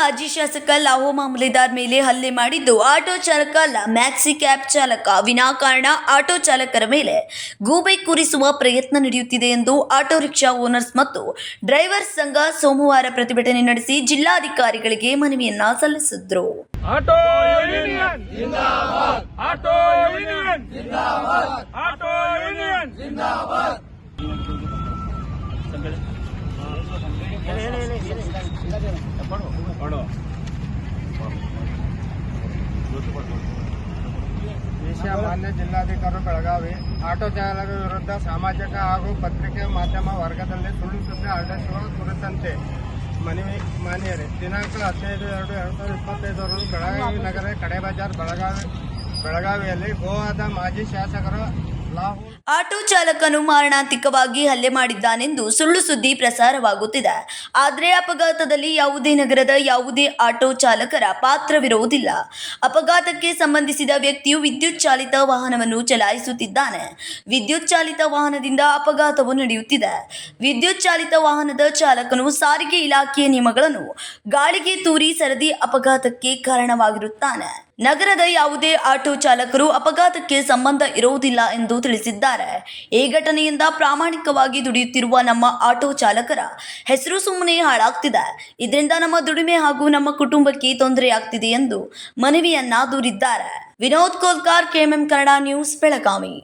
ಮಾಜಿ ಶಾಸಕ ಲಾಹೋ ಮಾಮೂಲಿದಾರ್ ಮೇಲೆ ಹಲ್ಲೆ ಮಾಡಿದ್ದು ಆಟೋ ಚಾಲಕ ಅಲ್ಲ. ಮ್ಯಾಕ್ಸಿ ಕ್ಯಾಬ್ ಚಾಲಕ ವಿನಾಕಾರಣ ಆಟೋ ಚಾಲಕರ ಮೇಲೆ ಗೂಬೆ ಕೂರಿಸುವ ಪ್ರಯತ್ನ ನಡೆಯುತ್ತಿದೆ ಎಂದು ಆಟೋ ರಿಕ್ಷಾ ಓನರ್ಸ್ ಮತ್ತು ಡ್ರೈವರ್ಸ್ ಸಂಘ ಸೋಮವಾರ ಪ್ರತಿಭಟನೆ ನಡೆಸಿ ಜಿಲ್ಲಾಧಿಕಾರಿಗಳಿಗೆ ಮನವಿಯನ್ನ ಸಲ್ಲಿಸಿದ್ರು. ಆಟೋ ಯೂನಿಯನ್ ಜಿಂದಾಬಾದ್, ಆಟೋ ಯೂನಿಯನ್ ಜಿಂದಾಬಾದ್, ಆಟೋ ಯೂನಿಯನ್ ಜಿಂದಾಬಾದ್. ಮಾನ್ಯ ಜಿಲ್ಲಾಧಿಕಾರಿ ಬೆಳಗಾವಿ ಆಟೋ ಚಾಲಕರ ವಿರುದ್ಧ ಸಾಮಾಜಿಕ ಹಾಗೂ ಪತ್ರಿಕೆ ಮಾಧ್ಯಮ ವರ್ಗದಲ್ಲಿ ಸುಳ್ಳು ಸುದ್ದಿ ಹರಡಿಸುವ ಕುರಿತಂತೆ ಮನವಿ ಮಾನ್ಯರೇ, ದಿನಾಂಕ 15/2/2025 ಬೆಳಗಾವಿ ನಗರ ಕಡೆ ಬಜಾರ್ ಬೆಳಗಾವಿಯಲ್ಲಿ ಗೋವಾದ ಮಾಜಿ ಶಾಸಕರು ಲಾಹೋ ಆಟೋ ಚಾಲಕನು ಮಾರಣಾಂತಿಕವಾಗಿ ಹಲ್ಲೆ ಮಾಡಿದ್ದಾನೆಂದು ಸುಳ್ಳು ಸುದ್ದಿ ಪ್ರಸಾರವಾಗುತ್ತಿದೆ. ಆದರೆ ಅಪಘಾತದಲ್ಲಿ ಯಾವುದೇ ನಗರದ ಯಾವುದೇ ಆಟೋ ಚಾಲಕರ ಪಾತ್ರವಿರುವುದಿಲ್ಲ. ಅಪಘಾತಕ್ಕೆ ಸಂಬಂಧಿಸಿದ ವ್ಯಕ್ತಿಯು ವಿದ್ಯುತ್ ಚಾಲಿತ ವಾಹನವನ್ನು ಚಲಾಯಿಸುತ್ತಿದ್ದಾನೆ. ವಿದ್ಯುತ್ ಚಾಲಿತ ವಾಹನದಿಂದ ಅಪಘಾತವು ನಡೆಯುತ್ತಿದೆ. ವಿದ್ಯುತ್ ಚಾಲಿತ ವಾಹನದ ಚಾಲಕನು ಸಾರಿಗೆ ಇಲಾಖೆಯ ನಿಯಮಗಳನ್ನು ಗಾಳಿಗೆ ತೂರಿ ಸರದಿ ಅಪಘಾತಕ್ಕೆ ಕಾರಣವಾಗಿರುತ್ತಾನೆ. ನಗರದ ಯಾವುದೇ ಆಟೋ ಚಾಲಕರು ಅಪಘಾತಕ್ಕೆ ಸಂಬಂಧ ಇರುವುದಿಲ್ಲ ಎಂದು ತಿಳಿಸಿದ್ದಾರೆ. ಈ ಘಟನೆಯಿಂದ ಪ್ರಾಮಾಣಿಕವಾಗಿ ದುಡಿಯುತ್ತಿರುವ ನಮ್ಮ ಆಟೋ ಚಾಲಕರ ಹೆಸರು ಸುಮ್ಮನೆ ಹಾಳಾಗ್ತಿದೆ. ಇದರಿಂದ ನಮ್ಮ ದುಡಿಮೆ ಹಾಗೂ ನಮ್ಮ ಕುಟುಂಬಕ್ಕೆ ತೊಂದರೆಯಾಗ್ತಿದೆ ಎಂದು ಮನವಿಯನ್ನ ದೂರಿದ್ದಾರೆ. Vinod Kolkar, KMM Kannada news, Belagavi.